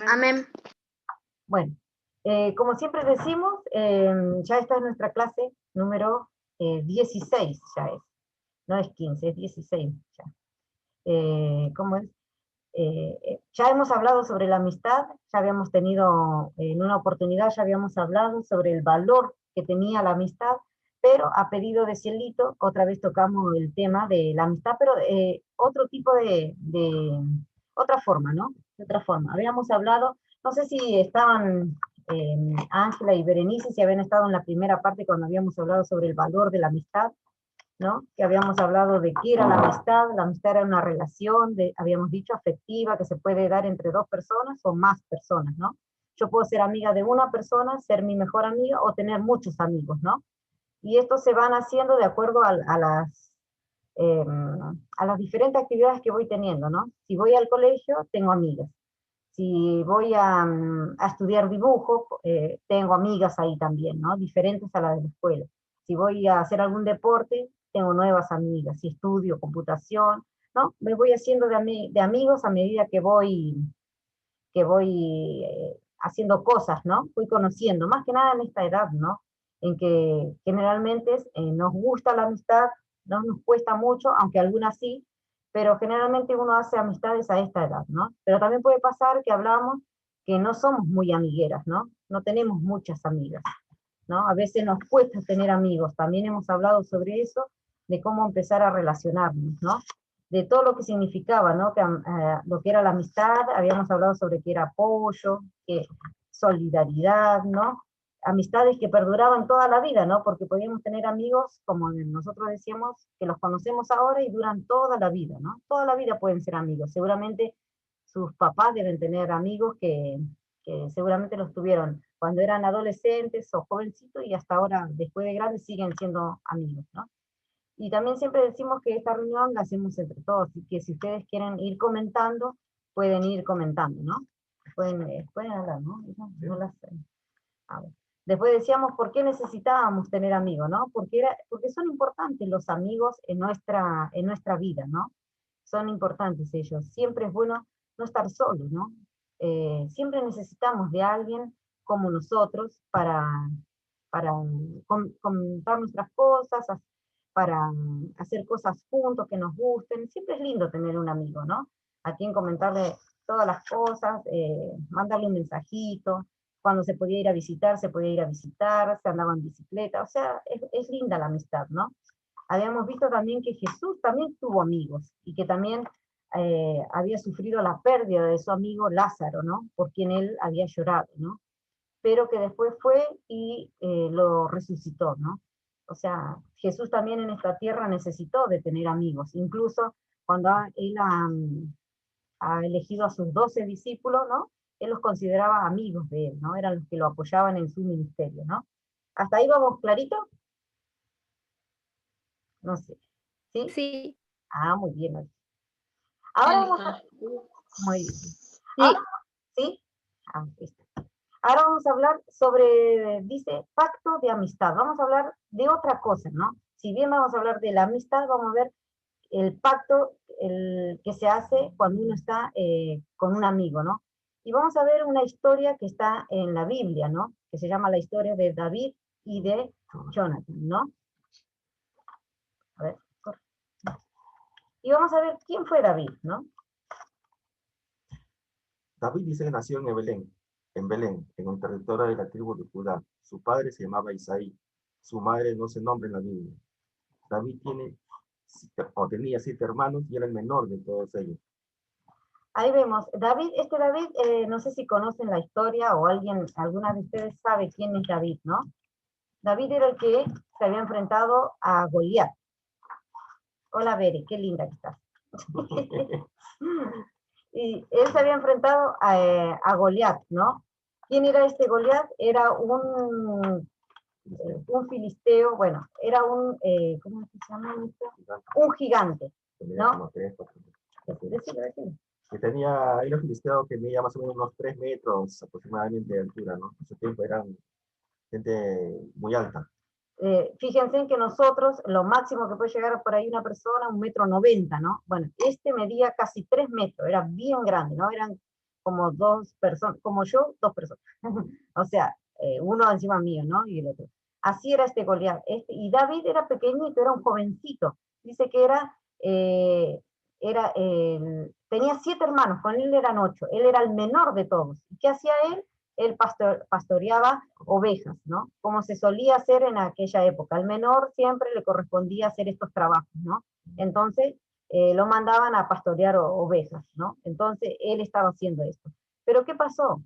Amén. Bueno, como siempre decimos, ya esta es nuestra clase número 16, ya es. No es 15, es 16 ya. ¿Cómo es? Ya hemos hablado sobre la amistad, ya habíamos tenido, en una oportunidad ya habíamos hablado sobre el valor que tenía la amistad, pero a pedido de Cielito, otra vez tocamos el tema de la amistad, pero otro tipo otra forma, ¿no? De otra forma. Habíamos hablado, no sé si estaban Ángela y Berenice, si habían estado en la primera parte cuando habíamos hablado sobre el valor de la amistad, ¿no? Que habíamos hablado de qué era la amistad era una relación, habíamos dicho, afectiva, que se puede dar entre dos personas o más personas, ¿no? Yo puedo ser amiga de una persona, ser mi mejor amiga, o tener muchos amigos, ¿no? Y estos se van haciendo de acuerdo a las diferentes actividades que voy teniendo, ¿no? Si voy al colegio, tengo amigas. Si voy a estudiar dibujo, tengo amigas ahí también, ¿no? Diferentes a las de la escuela. Si voy a hacer algún deporte, tengo nuevas amigas. Si estudio computación, ¿no? Me voy haciendo de amigos a medida que voy haciendo cosas, ¿no? Voy conociendo, más que nada en esta edad, ¿no? En que generalmente nos gusta la amistad, no nos cuesta mucho, aunque algunas sí, pero generalmente uno hace amistades a esta edad, ¿no? Pero también puede pasar que hablamos que no somos muy amigueras, ¿no? No tenemos muchas amigas, ¿no? A veces nos cuesta tener amigos, también hemos hablado sobre eso, de cómo empezar a relacionarnos, ¿no? De todo lo que significaba, ¿no? Lo que era la amistad, habíamos hablado sobre qué era apoyo, solidaridad, ¿no? Amistades que perduraban toda la vida, ¿no? Porque podíamos tener amigos, como nosotros decíamos, que los conocemos ahora y duran toda la vida, ¿no? Toda la vida pueden ser amigos. Seguramente sus papás deben tener amigos que seguramente los tuvieron cuando eran adolescentes o jovencitos y hasta ahora, después de grandes, siguen siendo amigos, ¿no? Y también siempre decimos que esta reunión la hacemos entre todos, y que si ustedes quieren ir comentando, pueden ir comentando, ¿no? Pueden hablar, ¿no? No las, a ver. Después decíamos por qué necesitábamos tener amigos, ¿no? Porque son importantes los amigos en nuestra vida, ¿no? Son importantes ellos. Siempre es bueno no estar solo, ¿no? Siempre necesitamos de alguien como nosotros para contar nuestras cosas, para hacer cosas juntos que nos gusten. Siempre es lindo tener un amigo, ¿no? A quien comentarle todas las cosas, mandarle un mensajito. Cuando se podía ir a visitar, se podía ir a visitar, se andaba en bicicleta, o sea, es linda la amistad, ¿no? Habíamos visto también que Jesús también tuvo amigos, y que también había sufrido la pérdida de su amigo Lázaro, ¿no? Por quien él había llorado, ¿no? Pero que después fue y lo resucitó, ¿no? O sea, Jesús también en esta tierra necesitó de tener amigos, incluso cuando él ha elegido a sus 12 discípulos, ¿no? Él los consideraba amigos de él, ¿no? Eran los que lo apoyaban en su ministerio, ¿no? ¿Hasta ahí vamos clarito? No sé. ¿Sí? Sí. Ah, muy bien. Ahora vamos a... Muy bien. Sí. Ahora, ¿sí? Ah, listo. Ahora vamos a hablar sobre, dice, pacto de amistad. Vamos a hablar de otra cosa, ¿no? Si bien vamos a hablar de la amistad, vamos a ver el pacto que se hace cuando uno está con un amigo, ¿no? Y vamos a ver una historia que está en la Biblia, ¿no? Que se llama la historia de David y de Jonathan, ¿no? A ver, corre. Y vamos a ver quién fue David, ¿no? David dice que nació en Belén, en un territorio de la tribu de Judá. Su padre se llamaba Isaí, su madre no se nombra en la Biblia. David tenía 7 hermanos y era el menor de todos ellos. Ahí vemos, David, no sé si conocen la historia o alguna de ustedes sabe quién es David, ¿no? David era el que se había enfrentado a Goliat. Hola, Bere, qué linda que estás. Y él se había enfrentado a Goliat, ¿no? ¿Quién era este Goliat? Era un filisteo, bueno, era ¿cómo se llama esto? Un gigante, ¿no? Decilo. Que tenía, hay los filisteos que medían más o menos unos 3 metros aproximadamente de altura, ¿no? En ese tiempo eran gente muy alta. Fíjense en que nosotros, lo máximo que puede llegar por ahí una persona, 1,90 m, ¿no? Bueno, este medía casi 3 metros, era bien grande, ¿no? Eran como dos personas, como yo, dos personas. O sea, uno encima mío, ¿no? Y el otro. Así era este Goliat. Y David era pequeñito, era un jovencito. Dice que tenía 7 hermanos, con él eran 8. Él era el menor de todos. ¿Y qué hacía él? Él pastoreaba ovejas, ¿no? Como se solía hacer en aquella época. Al menor siempre le correspondía hacer estos trabajos, ¿no? Entonces, lo mandaban a pastorear ovejas, ¿no? Entonces, él estaba haciendo esto. Pero, ¿qué pasó?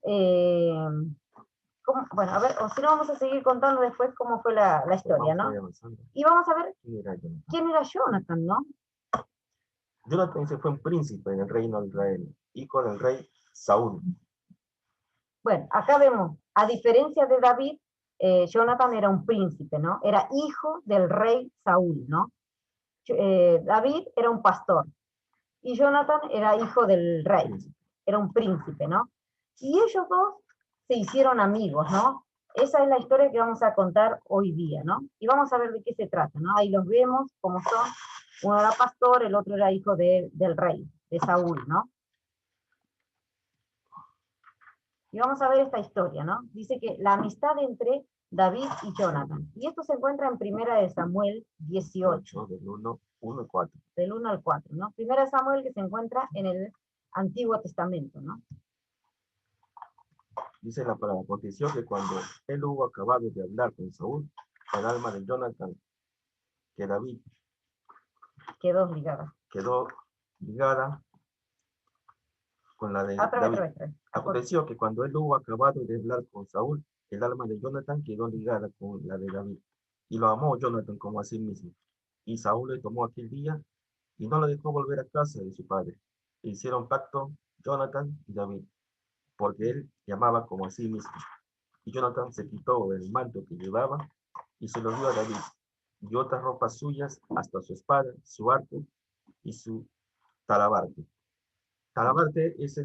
Eh, bueno, a ver, o si no, vamos a seguir contando después cómo fue la historia, ¿no? Y vamos a ver quién era Jonathan, ¿no? Jonathan fue un príncipe en el reino de Israel, hijo del rey Saúl. Bueno, acá vemos, a diferencia de David, Jonathan era un príncipe, ¿no? Era hijo del rey Saúl, ¿no? David era un pastor y Jonathan era hijo del rey, era un príncipe, ¿no? Y ellos dos se hicieron amigos, ¿no? Esa es la historia que vamos a contar hoy día, ¿no? Y vamos a ver de qué se trata, ¿no? Ahí los vemos cómo son. Uno era pastor, el otro era hijo del rey, de Saúl, ¿no? Y vamos a ver esta historia, ¿no? Dice que la amistad entre David y Jonathan. Y esto se encuentra en Primera de Samuel 18. Del 1 al 4. Del 1 al 4, ¿no? Primera de Samuel que se encuentra en el Antiguo Testamento, ¿no? Dice la palabra, aconteció que cuando él hubo acabado de hablar con Saúl, el alma de Jonathan, que David quedó ligada con la de David. Aconteció que cuando él hubo acabado de hablar con Saúl, el alma de Jonathan quedó ligada con la de David. Y lo amó Jonathan como a sí mismo. Y Saúl le tomó aquel día y no lo dejó volver a casa de su padre. E hicieron pacto Jonathan y David, porque él llamaba como a sí mismo. Y Jonathan se quitó el manto que llevaba y se lo dio a David, y otras ropas suyas, hasta su espada, su arco y su talabarte. Talabarte es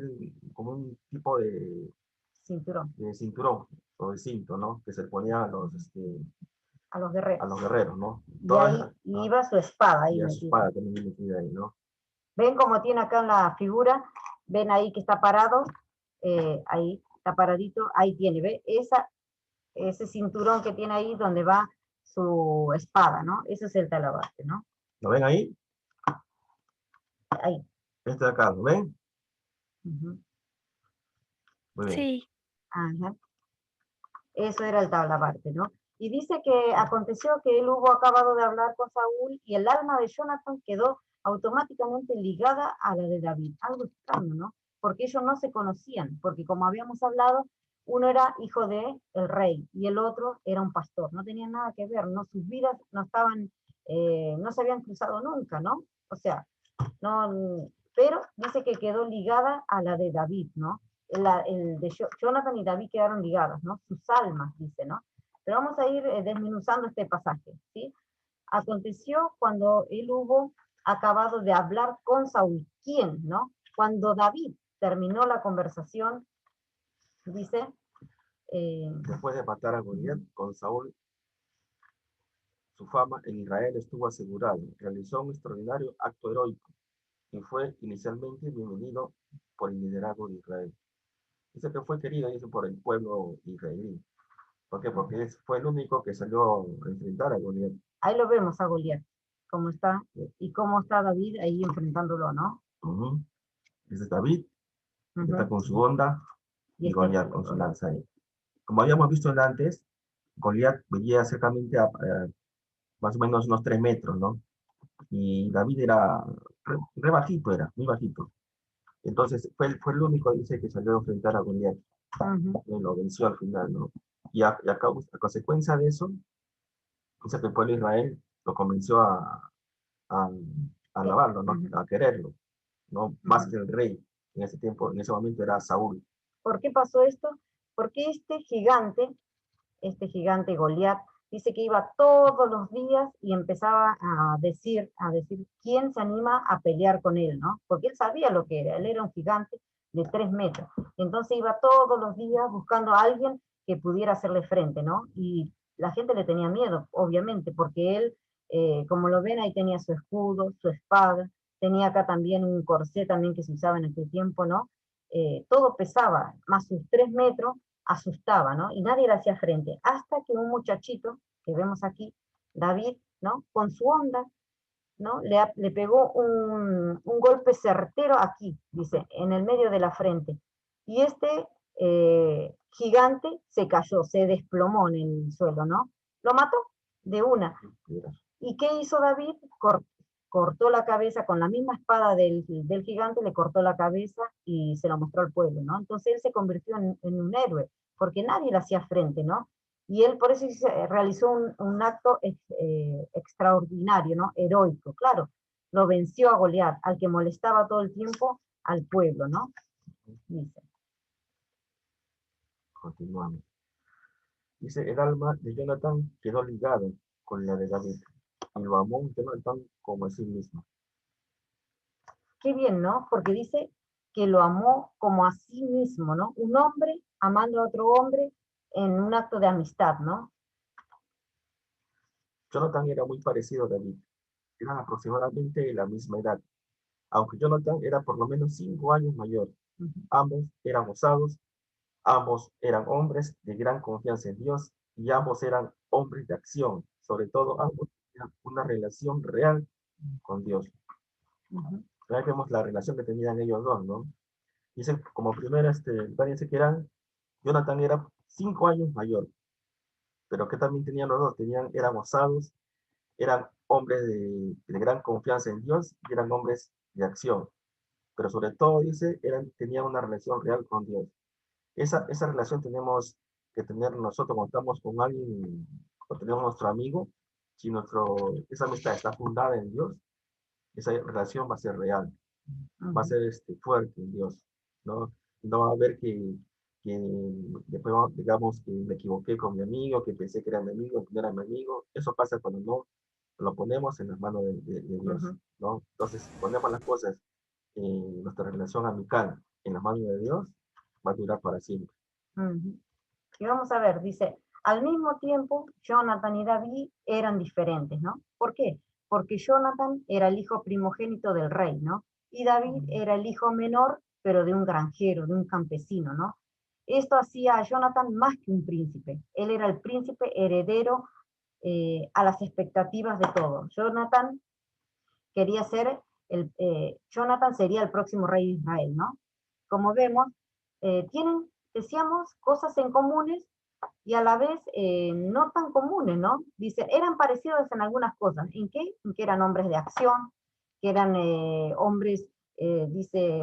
como un tipo de cinturón o de cinto, ¿no? Que se ponía a los guerreros, ¿no? Y ahí iba su espada. Ahí y su espada también metida ahí, ¿no? ¿Ven cómo tiene acá en la figura? ¿Ven ahí que está parado? Ahí está paradito, ahí tiene, ¿ve? Ese cinturón que tiene ahí donde va su espada, ¿no? Ese es el talabarte, ¿no? ¿Lo ven ahí? Ahí. Este de acá, ¿lo ven? Muy bien. Sí. Ajá. Eso era el talabarte, ¿no? Y dice que aconteció que él hubo acabado de hablar con Saúl y el alma de Jonathan quedó automáticamente ligada a la de David. Algo extraño, ¿no? Porque ellos no se conocían, porque como habíamos hablado, uno era hijo de el rey y el otro era un pastor. No tenían nada que ver, ¿no? Sus vidas no estaban, no se habían cruzado nunca, ¿no? O sea, no, pero dice que quedó ligada a la de David, ¿no? El de Jonathan y David quedaron ligados, ¿no? Sus almas, dice, ¿no? Pero vamos a ir desmenuzando este pasaje, ¿sí? Aconteció cuando él hubo acabado de hablar con Saúl. ¿Quién, no? Cuando David terminó la conversación, dice... después de matar a Goliat con Saúl, su fama en Israel estuvo asegurada. Realizó un extraordinario acto heroico y fue inicialmente bienvenido por el liderazgo de Israel. Dice que fue querido, dice, por el pueblo israelí. ¿Por qué? Porque fue el único que salió a enfrentar a Goliat. Ahí lo vemos a Goliat, cómo está, y cómo está David ahí enfrentándolo, ¿no? Ese es David, que está con su onda, y Goliat con su lanza ahí. Como habíamos visto antes, Goliat medía cercamente a más o menos unos 3 metros, ¿no? Y David era re bajito, era muy bajito. Entonces fue el único, dice, que salió a enfrentar a Goliat. Y lo venció al final, ¿no? Y a consecuencia de eso, dice que el pueblo de Israel lo comenzó a alabarlo, ¿no? A quererlo, ¿no? Más que el rey. En ese tiempo, en ese momento era Saúl. ¿Por qué pasó esto? Porque este gigante Goliat, dice que iba todos los días y empezaba a decir, quién se anima a pelear con él, ¿no? Porque él sabía lo que era, él era un gigante de 3 metros. Entonces iba todos los días buscando a alguien que pudiera hacerle frente, ¿no? Y la gente le tenía miedo, obviamente, porque él, como lo ven, ahí tenía su escudo, su espada, tenía acá también un corsé también que se usaba en aquel tiempo, ¿no? todo pesaba, más sus 3 metros, asustaba, ¿no? Y nadie le hacía frente, hasta que un muchachito, que vemos aquí, David, ¿no? Con su onda, ¿no? Le pegó un golpe certero aquí, dice, en el medio de la frente. Y este gigante se cayó, se desplomó en el suelo, ¿no? Lo mató de una. ¿Y qué hizo David? Cortó la cabeza con la misma espada del gigante, le cortó la cabeza y se lo mostró al pueblo, ¿no? Entonces él se convirtió en un héroe, porque nadie le hacía frente, ¿no? Y él por eso realizó un acto extraordinario, ¿no? Heroico, claro. Lo venció a Goliat, al que molestaba todo el tiempo al pueblo, ¿no? Dice. Continuamos. Dice, el alma de Jonatán quedó ligada con la de David, y lo amó Jonatán como a sí mismo. Qué bien, ¿no? Porque dice que lo amó como a sí mismo, ¿no? Un hombre amando a otro hombre en un acto de amistad, ¿no? Jonatán era muy parecido a David. Eran aproximadamente de la misma edad, aunque Jonatán era por lo menos 5 años mayor. Ambos eran osados, ambos eran hombres de gran confianza en Dios y ambos eran hombres de acción. Sobre todo, ambos tenían una relación real con Dios. Ahí vemos la relación que tenían ellos dos, ¿no? Dice, como primero, dice que Jonatán era 5 años mayor, pero que también tenían los dos, eran osados, eran hombres de gran confianza en Dios y eran hombres de acción. Pero sobre todo, dice, tenían una relación real con Dios. Esa relación tenemos que tener nosotros cuando estamos con alguien, cuando tenemos nuestro amigo, si esa amistad está fundada en Dios, esa relación va a ser real, va a ser fuerte en Dios, ¿no? No va a haber que después, digamos, que me equivoqué con mi amigo, que pensé que era mi amigo, que no era mi amigo. Eso pasa cuando no lo ponemos en las manos de Dios, ¿no? Entonces, si ponemos las cosas, nuestra relación amical en las manos de Dios, va a durar para siempre. Y vamos a ver, dice, al mismo tiempo, Jonathan y David eran diferentes, ¿no? ¿Por qué? Porque Jonathan era el hijo primogénito del rey, ¿no? Y David era el hijo menor, pero de un granjero, de un campesino, ¿no? Esto hacía a Jonathan más que un príncipe. Él era el príncipe heredero a las expectativas de todos. Jonathan Jonathan sería el próximo rey de Israel, ¿no? Como vemos, tienen, decíamos, cosas en comunes y a la vez no tan comunes, ¿no? Dice, eran parecidos en algunas cosas. ¿En qué? En que eran hombres de acción, que eran hombres, dice,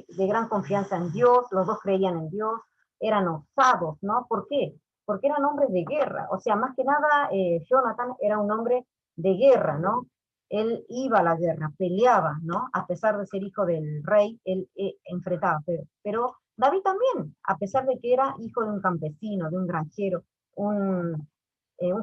de gran confianza en Dios, los dos creían en Dios, eran osados, ¿no? ¿Por qué? Porque eran hombres de guerra. O sea, más que nada, Jonathan era un hombre de guerra, ¿no? Él iba a la guerra, peleaba, ¿no? A pesar de ser hijo del rey, él enfrentaba. Pero David también, a pesar de que era hijo de un campesino, de un granjero, un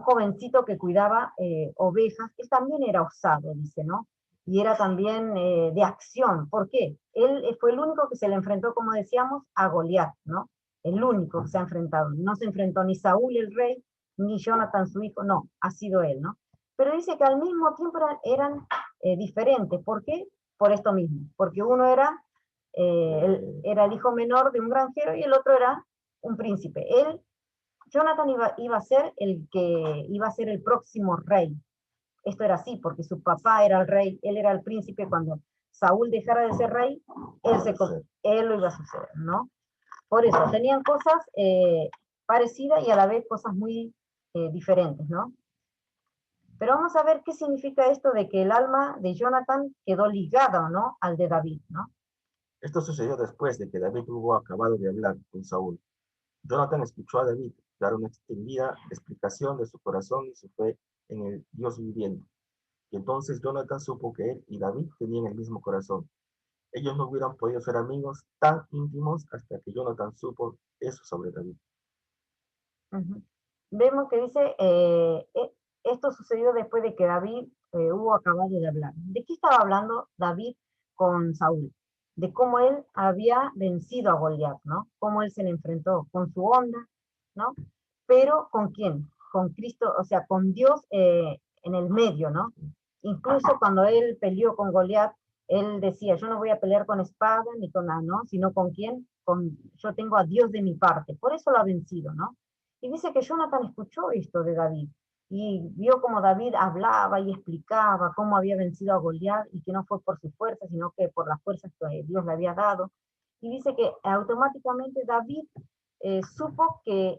jovencito que cuidaba ovejas, él también era osado, dice, ¿no? Y era también de acción. ¿Por qué? Él fue el único que se le enfrentó, como decíamos, a Goliat, ¿no? El único que se ha enfrentado. No se enfrentó ni Saúl el rey, ni Jonathan su hijo, no, ha sido él, ¿no? Pero dice que al mismo tiempo eran diferentes. ¿Por qué? Por esto mismo. Porque uno era el hijo menor de un granjero y el otro era un príncipe. Jonathan iba a ser el próximo rey. Esto era así, porque su papá era el rey, él era el príncipe. Cuando Saúl dejara de ser rey, él lo iba a suceder, ¿no? Por eso, tenían cosas parecidas y a la vez cosas muy diferentes, ¿no? Pero vamos a ver qué significa esto de que el alma de Jonathan quedó ligada, ¿no?, al de David, ¿no? Esto sucedió después de que David hubo acabado de hablar con Saúl. Jonathan escuchó a David dar una extendida explicación de su corazón y su fe en el Dios viviente. Y entonces Jonathan supo que él y David tenían el mismo corazón. Ellos no hubieran podido ser amigos tan íntimos hasta que Jonathan supo eso sobre David. Vemos que dice, esto sucedió después de que David hubo acabado de hablar. ¿De qué estaba hablando David con Saúl? De cómo él había vencido a Goliat, ¿no? Cómo él se le enfrentó con su onda, ¿no? Pero ¿con quién? Con Cristo, o sea, con Dios en el medio, ¿no? Incluso cuando él peleó con Goliat, Él decía, yo no voy a pelear con espada ni con nada, ¿no? Sino con quién, yo tengo a Dios de mi parte, por eso lo ha vencido, ¿no? Y dice que Jonathan escuchó esto de David, y vio cómo David hablaba y explicaba cómo había vencido a Goliat, y que no fue por su fuerza, sino que por las fuerzas que Dios le había dado. Y dice que automáticamente David supo que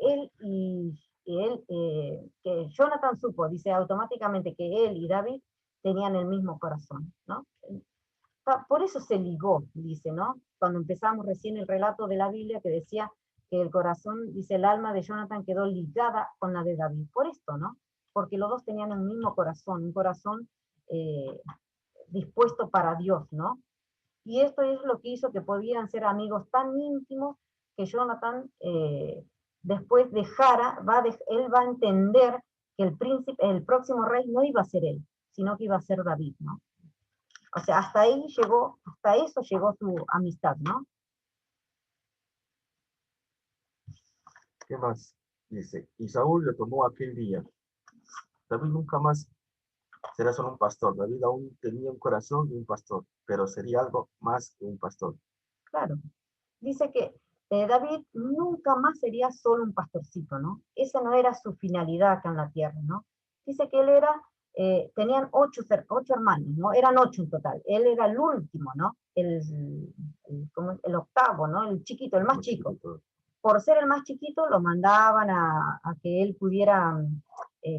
que Jonathan supo, dice automáticamente que él y David tenían el mismo corazón, ¿no? Por eso se ligó, dice, ¿no? Cuando empezamos recién el relato de la Biblia que decía que el corazón, dice, el alma de Jonathan quedó ligada con la de David. Por esto, ¿no? Porque los dos tenían el mismo corazón, un corazón eh, dispuesto para Dios, ¿no? Y esto es lo que hizo que pudieran ser amigos tan íntimos que Jonathan después dejara, él va a entender que el príncipe, el próximo rey no iba a ser él, sino que iba a ser David, ¿no? O sea, hasta ahí llegó, hasta eso llegó su amistad, ¿no? ¿Qué más? Dice, y Saúl le tomó aquel día. David nunca más será solo un pastor. David aún tenía un corazón de un pastor, pero sería algo más que un pastor. Claro. Dice que David nunca más sería solo un pastorcito, ¿no? Esa no era su finalidad acá en la tierra, ¿no? Dice que él era, tenían ocho hermanos, ¿no? Eran 8 en total. Él era el último, ¿no? El octavo, ¿no? El chiquito, el más chico. Por ser el más chiquito, lo mandaban a que él pudiera,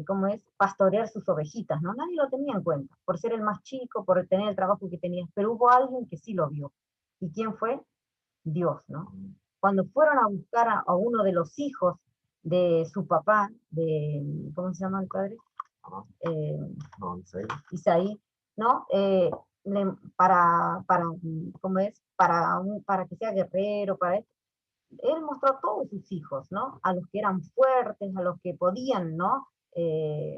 ¿cómo es? Pastorear sus ovejitas, ¿no? Nadie lo tenía en cuenta, por ser el más chico, por tener el trabajo que tenía. Pero hubo alguien que sí lo vio. ¿Y quién fue? Dios, ¿no? Cuando fueron a buscar a uno de los hijos de su papá, ¿cómo se llama el padre? No, Isaí, ¿no? ¿Cómo es? Para que sea guerrero, él mostró a todos sus hijos, ¿no? A los que eran fuertes, a los que podían, ¿no?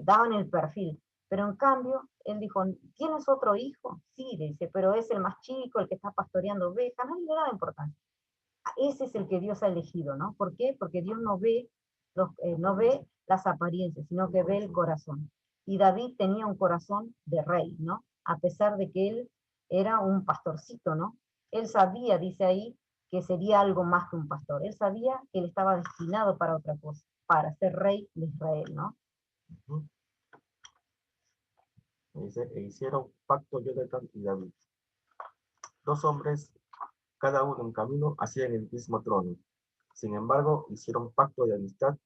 Daban el perfil. Pero en cambio, él dijo, ¿tienes otro hijo? Sí, dice, pero es el más chico, el que está pastoreando ovejas, no le da importancia. Ese es el que Dios ha elegido, ¿no? ¿Por qué? Porque Dios no ve las apariencias, sino que ve el corazón. Y David tenía un corazón de rey, ¿no? A pesar de que él era un pastorcito, ¿no? Él sabía, dice ahí, que sería algo más que un pastor. Él sabía que él estaba destinado para otra cosa, para ser rey de Israel, ¿no? Dice, e hicieron pacto Jonathan y David. 2 hombres, cada uno en camino, hacían el mismo trono. Sin embargo, hicieron pacto de amistad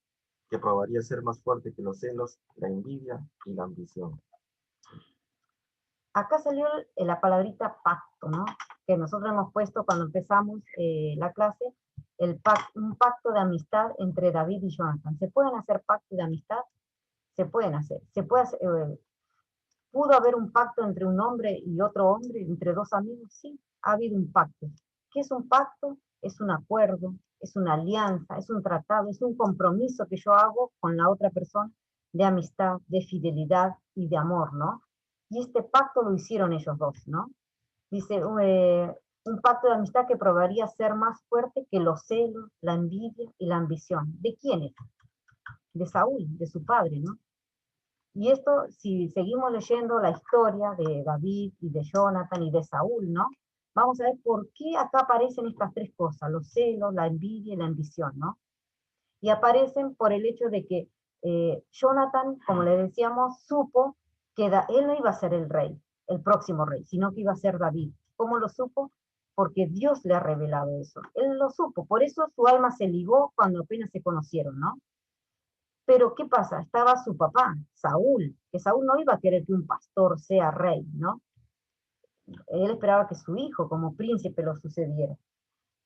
que probaría ser más fuerte que los celos, la envidia y la ambición. Acá salió la palabrita pacto, ¿no? Que nosotros hemos puesto cuando empezamos la clase, un pacto de amistad entre David y Jonathan. ¿Se pueden hacer pactos de amistad? Se pueden hacer. ¿Pudo haber un pacto entre un hombre y otro hombre, entre 2 amigos? Sí, ha habido un pacto. ¿Qué es un pacto? Es un acuerdo, es una alianza, es un tratado, es un compromiso que yo hago con la otra persona de amistad, de fidelidad y de amor, ¿no? Y este pacto lo hicieron ellos dos, ¿no? Dice, un pacto de amistad que probaría ser más fuerte que los celos, la envidia y la ambición. ¿De quién es? De Saúl, de su padre, ¿no? Y esto, si seguimos leyendo la historia de David y de Jonathan y de Saúl, ¿no? Vamos a ver por qué acá aparecen estas 3 cosas, los celos, la envidia y la ambición, ¿no? Y aparecen por el hecho de que Jonathan, como le decíamos, supo que él no iba a ser el rey, el próximo rey, sino que iba a ser David. ¿Cómo lo supo? Porque Dios le ha revelado eso. Él lo supo, por eso su alma se ligó cuando apenas se conocieron, ¿no? Pero ¿qué pasa? Estaba su papá, Saúl, que Saúl no iba a querer que un pastor sea rey, ¿no? Él esperaba que su hijo como príncipe lo sucediera,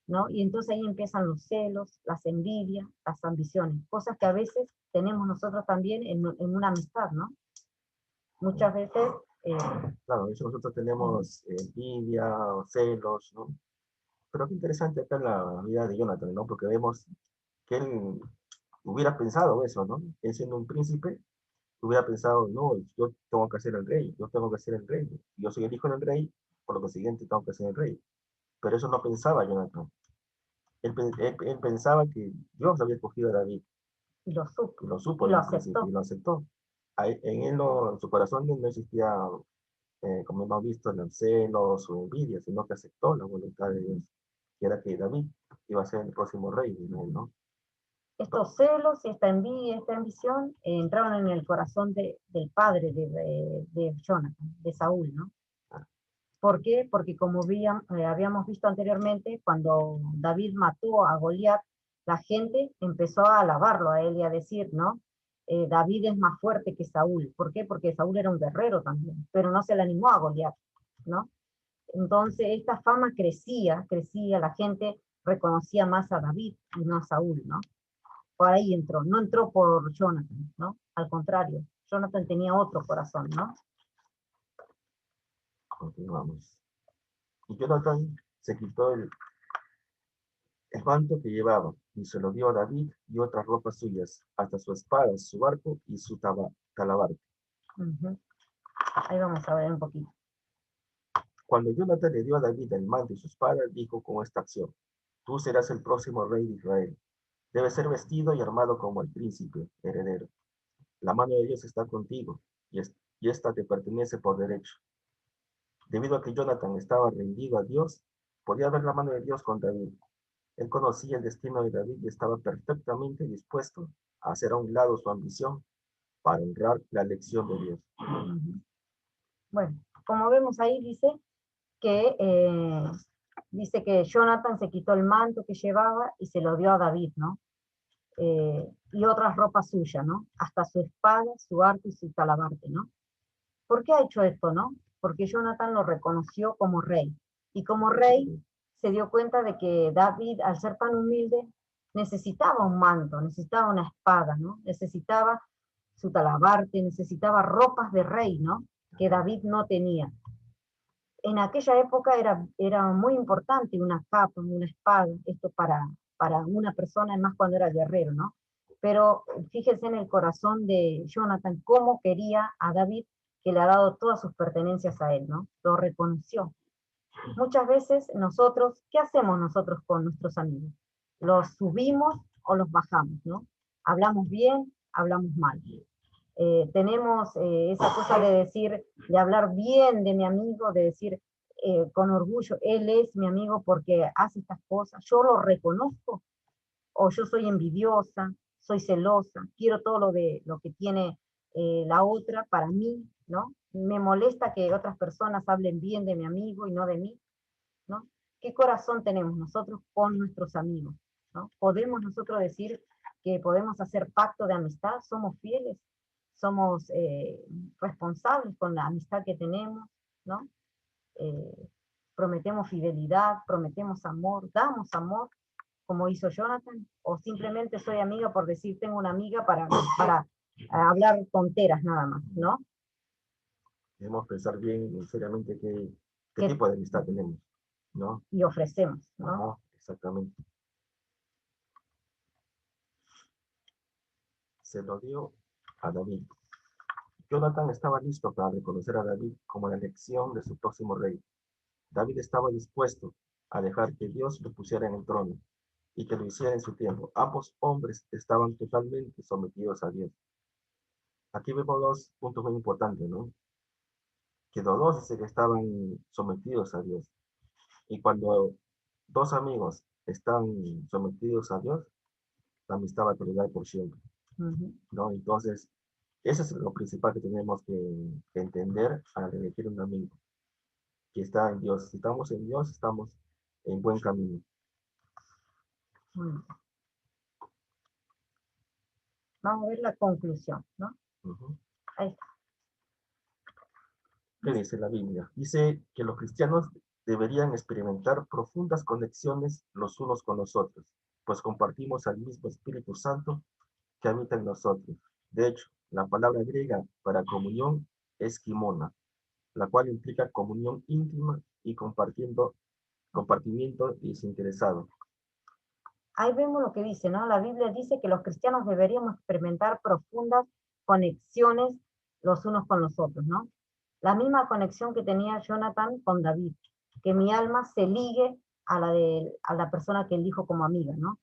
¿no? Y entonces ahí empiezan los celos, las envidias, las ambiciones, cosas que a veces tenemos nosotros también en una amistad, ¿no? Muchas veces... Claro, eso nosotros tenemos envidia, celos, ¿no? Pero qué interesante acá en la vida de Jonathan, ¿no? Porque vemos que él hubiera pensado eso, ¿no? Él siendo un príncipe, hubiera pensado, no, yo tengo que ser el rey, yo tengo que ser el rey. Yo soy el hijo del rey, por lo consiguiente tengo que ser el rey. Pero eso no pensaba Jonathan. Él pensaba que Dios había escogido a David. Y lo supo. Y lo supo Y lo en un principio, aceptó. y lo aceptó. En él, en su corazón no existía como hemos visto, en celos o envidia, sino que aceptó la voluntad de Dios, que era que David iba a ser el próximo rey de Israel, ¿no? Estos celos y esta envidia, esta ambición, entraron en el corazón del padre de Jonathan, de Saúl, ¿no? ¿Por qué? Porque como habíamos visto anteriormente, cuando David mató a Goliat, la gente empezó a alabarlo a él y a decir, ¿no? David es más fuerte que Saúl. ¿Por qué? Porque Saúl era un guerrero también, pero no se le animó a Goliat, ¿no? Entonces esta fama crecía, la gente reconocía más a David y no a Saúl, ¿no? Por ahí entró, no entró por Jonathan, ¿no? Al contrario, Jonathan tenía otro corazón, ¿no? Continuamos. Y Jonathan se quitó el manto que llevaba y se lo dio a David y otras ropas suyas, hasta su espada, su arco y su talabarte. Ahí vamos a ver un poquito. Cuando Jonathan le dio a David el manto y su espada, dijo con esta acción: tú serás el próximo rey de Israel. Debes ser vestido y armado como el príncipe heredero. La mano de Dios está contigo y esta te pertenece por derecho. Debido a que Jonathan estaba rendido a Dios, podía ver la mano de Dios con David. Él conocía el destino de David y estaba perfectamente dispuesto a hacer a un lado su ambición para honrar la elección de Dios. Bueno, como vemos ahí dice que Jonathan se quitó el manto que llevaba y se lo dio a David, ¿no? Y otras ropas suyas, ¿no? Hasta su espada, su arco y su talabarte, ¿no? ¿Por qué ha hecho esto, no? Porque Jonathan lo reconoció como rey. Y como rey se dio cuenta de que David, al ser tan humilde, necesitaba un manto, necesitaba una espada, ¿no? Necesitaba su talabarte, necesitaba ropas de rey, ¿no? Que David no tenía. En aquella época era muy importante una capa, una espada, esto para una persona, más cuando era guerrero, ¿no? Pero fíjese en el corazón de Jonathan, cómo quería a David, que le ha dado todas sus pertenencias a él, ¿no? Lo reconoció. Muchas veces nosotros, ¿qué hacemos nosotros con nuestros amigos? ¿Los subimos o los bajamos, no? ¿Hablamos bien? ¿Hablamos mal? Tenemos esa cosa de decir, de hablar bien de mi amigo, de decir con orgullo, él es mi amigo porque hace estas cosas, yo lo reconozco, o yo soy envidiosa, soy celosa, quiero todo lo que tiene la otra para mí, ¿no? Me molesta que otras personas hablen bien de mi amigo y no de mí, ¿no? ¿Qué corazón tenemos nosotros con nuestros amigos, ¿no? ¿Podemos nosotros decir que podemos hacer pacto de amistad? ¿Somos fieles? ¿Somos responsables con la amistad que tenemos, ¿no? Prometemos fidelidad, prometemos amor, damos amor, como hizo Jonathan, o simplemente soy amiga por decir tengo una amiga para hablar tonteras nada más, ¿no? Debemos pensar bien, seriamente, qué tipo de amistad tenemos, ¿no? Y ofrecemos, ¿no? Ajá, exactamente. Se lo dio a David. Jonathan estaba listo para reconocer a David como la elección de su próximo rey. David estaba dispuesto a dejar que Dios lo pusiera en el trono y que lo hiciera en su tiempo. Ambos hombres estaban totalmente sometidos a Dios. Aquí vemos dos puntos muy importantes, ¿no? Que los dos dice que estaban sometidos a Dios. Y cuando dos amigos están sometidos a Dios, la amistad va a perdurar por siempre, ¿no? Entonces, eso es lo principal que tenemos que entender al elegir un amigo, que está en Dios. Si estamos en Dios, estamos en buen camino. Vamos a ver la conclusión, ¿no? Ahí está. ¿Qué dice la Biblia? Dice que los cristianos deberían experimentar profundas conexiones los unos con los otros, pues compartimos al mismo Espíritu Santo que habita en nosotros. De hecho, la palabra griega para comunión es kimona, la cual implica comunión íntima y compartimiento desinteresado. Ahí vemos lo que dice, ¿no? La Biblia dice que los cristianos deberíamos experimentar profundas conexiones los unos con los otros, ¿no? La misma conexión que tenía Jonathan con David, que mi alma se ligue a la persona que elijo como amiga, ¿no?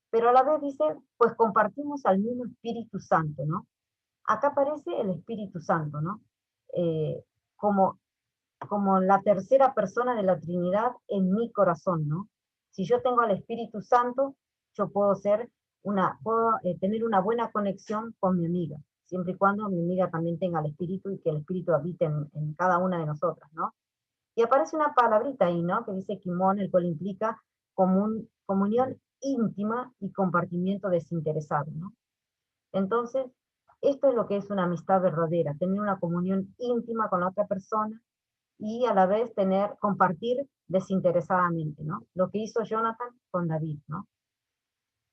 Pero a la vez dice, pues compartimos al mismo Espíritu Santo, ¿no? Acá aparece el Espíritu Santo, ¿no? Como como la tercera persona de la Trinidad en mi corazón, ¿no? Si yo tengo al Espíritu Santo, yo puedo tener una buena conexión con mi amiga, siempre y cuando mi amiga también tenga el Espíritu y que el Espíritu habite en cada una de nosotras, ¿no? Y aparece una palabrita ahí, ¿no? Que dice kimón, el cual implica comunión íntima y compartimiento desinteresado, ¿no? Entonces, esto es lo que es una amistad verdadera, tener una comunión íntima con la otra persona y a la vez compartir desinteresadamente, ¿no? Lo que hizo Jonathan con David, ¿no?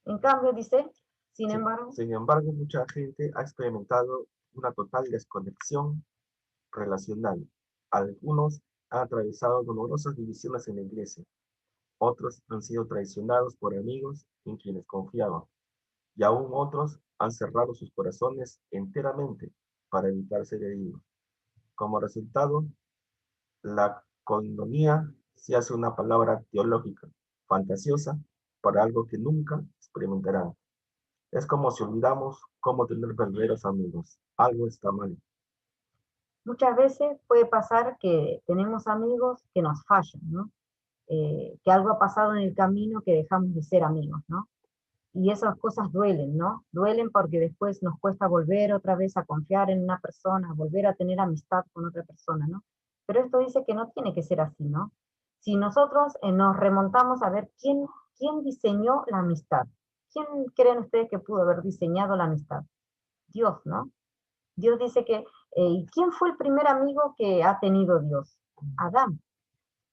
En cambio, dice, sin embargo, Sin embargo, mucha gente ha experimentado una total desconexión relacional. Algunos han atravesado dolorosas divisiones en la iglesia. Otros han sido traicionados por amigos en quienes confiaban. Y aún otros han cerrado sus corazones enteramente para evitar ser heridos. Como resultado, la coinonía se hace una palabra teológica, fantasiosa, para algo que nunca experimentarán. Es como si olvidamos cómo tener verdaderos amigos. Algo está mal. muchas veces puede pasar que tenemos amigos que nos fallan, ¿no? Que algo ha pasado en el camino que dejamos de ser amigos, ¿no? Y esas cosas duelen, ¿no? Duelen porque después nos cuesta volver otra vez a confiar en una persona, volver a tener amistad con otra persona, ¿no? Pero esto dice que no tiene que ser así, ¿no? Si nosotros nos remontamos a ver quién diseñó la amistad, ¿quién creen ustedes que pudo haber diseñado la amistad? Dios, ¿no? Dios dice que, ¿y quién fue el primer amigo que ha tenido Dios? Adán.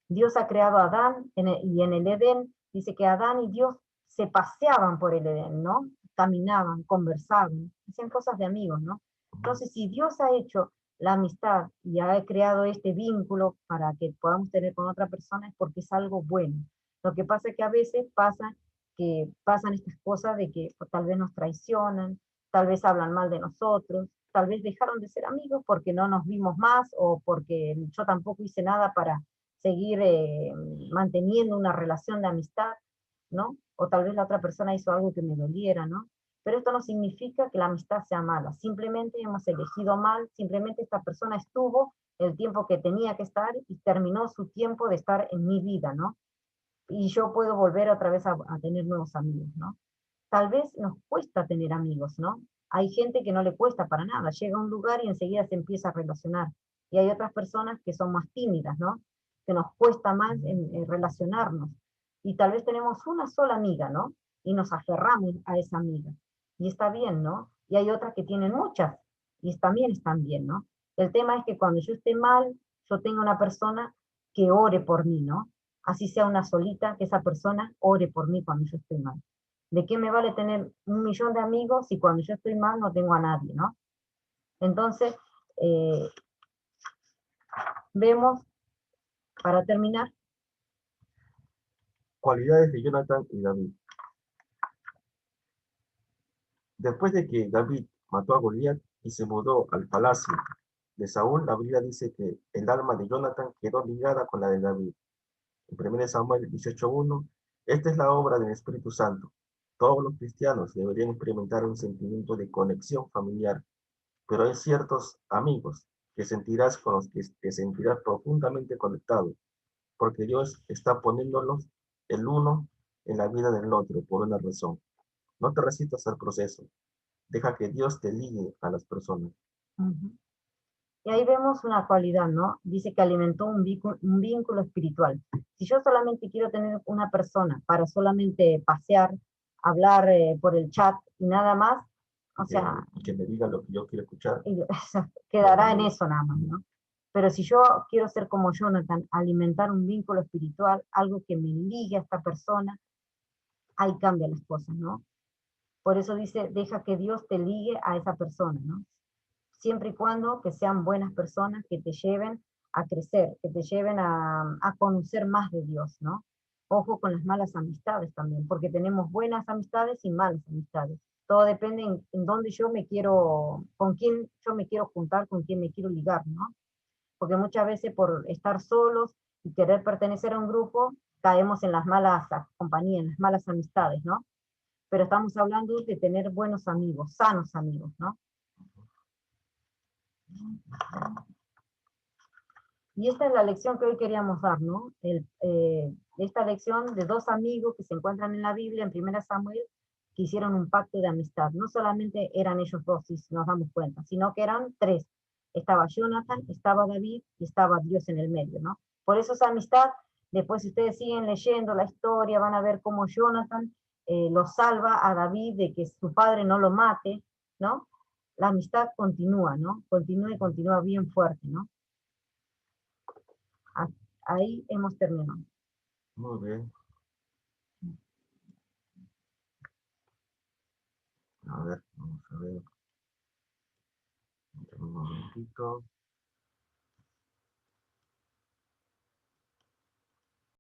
Dios ha creado a Adán y en el Edén dice que Adán y Dios se paseaban por el Edén, ¿no? Caminaban, conversaban, hacían cosas de amigos, ¿no? Entonces, si Dios ha hecho la amistad y ha creado este vínculo para que podamos tener con otra persona es porque es algo bueno. Lo que pasa es que a veces pasan estas cosas de que tal vez nos traicionan, tal vez hablan mal de nosotros, tal vez dejaron de ser amigos porque no nos vimos más o porque yo tampoco hice nada para seguir manteniendo una relación de amistad, ¿no? O tal vez la otra persona hizo algo que me doliera, ¿no? Pero esto no significa que la amistad sea mala, simplemente hemos elegido mal, simplemente esta persona estuvo el tiempo que tenía que estar y terminó su tiempo de estar en mi vida, ¿no? Y yo puedo volver otra vez a tener nuevos amigos, ¿no? Tal vez nos cuesta tener amigos, ¿no? Hay gente que no le cuesta para nada, llega a un lugar y enseguida se empieza a relacionar. Y hay otras personas que son más tímidas, ¿no? Que nos cuesta más en relacionarnos. Y tal vez tenemos una sola amiga, ¿no? Y nos aferramos a esa amiga. Y está bien, ¿no? Y hay otras que tienen muchas y también están bien, ¿no? El tema es que cuando yo esté mal, yo tenga una persona que ore por mí, ¿no? Así sea una solita, que esa persona ore por mí cuando yo estoy mal. ¿De qué me vale tener 1.000.000 de amigos si cuando yo estoy mal no tengo a nadie, ¿no? Entonces, eh, vemos, para terminar, Cualidades de Jonathan y David. Después de que David mató a Goliat y se mudó al palacio de Saúl, la Biblia dice que el alma de Jonathan quedó ligada con la de David. En 1 Samuel 18:1, esta es la obra del Espíritu Santo. Todos los cristianos deberían experimentar un sentimiento de conexión familiar, pero hay ciertos amigos que sentirás con los que te sentirás profundamente conectado, porque Dios está poniéndolos el uno en la vida del otro por una razón. No te resistas al proceso. Deja que Dios te ligue a las personas. y ahí vemos una cualidad, ¿no? Dice que alimentó un vínculo espiritual. Si yo solamente quiero tener una persona para solamente pasear, hablar por el chat y nada más, o sea, Que me diga lo que yo quiero escuchar. quedará en eso nada más, ¿no? Pero si yo quiero ser como Jonathan, alimentar un vínculo espiritual, algo que me ligue a esta persona, ahí cambian las cosas, ¿no? Por eso dice, deja que Dios te ligue a esa persona, ¿no? Siempre y cuando que sean buenas personas que te lleven a crecer, que te lleven a conocer más de Dios, ¿no? Ojo con las malas amistades también, porque tenemos buenas amistades y malas amistades. Todo depende en dónde yo me quiero, con quién yo me quiero juntar, con quién me quiero ligar, ¿no? Porque muchas veces por estar solos y querer pertenecer a un grupo, caemos en las malas compañías, en las malas amistades, ¿no? Pero estamos hablando de tener buenos amigos, sanos amigos, ¿no? Y esta es la lección que hoy queríamos dar, ¿no? Esta lección de dos amigos que se encuentran en la Biblia, en 1 Samuel, que hicieron un pacto de amistad. No solamente eran ellos dos, si nos damos cuenta, sino que eran tres. Estaba Jonathan, estaba David y estaba Dios en el medio, ¿no? Por eso esa amistad, después si ustedes siguen leyendo la historia, van a ver cómo Jonathan lo salva a David de que su padre no lo mate, ¿no? La amistad continúa, ¿no? Continúa y continúa bien fuerte, ¿no? Ahí hemos terminado. Muy bien. A ver, vamos a ver. Un momentito.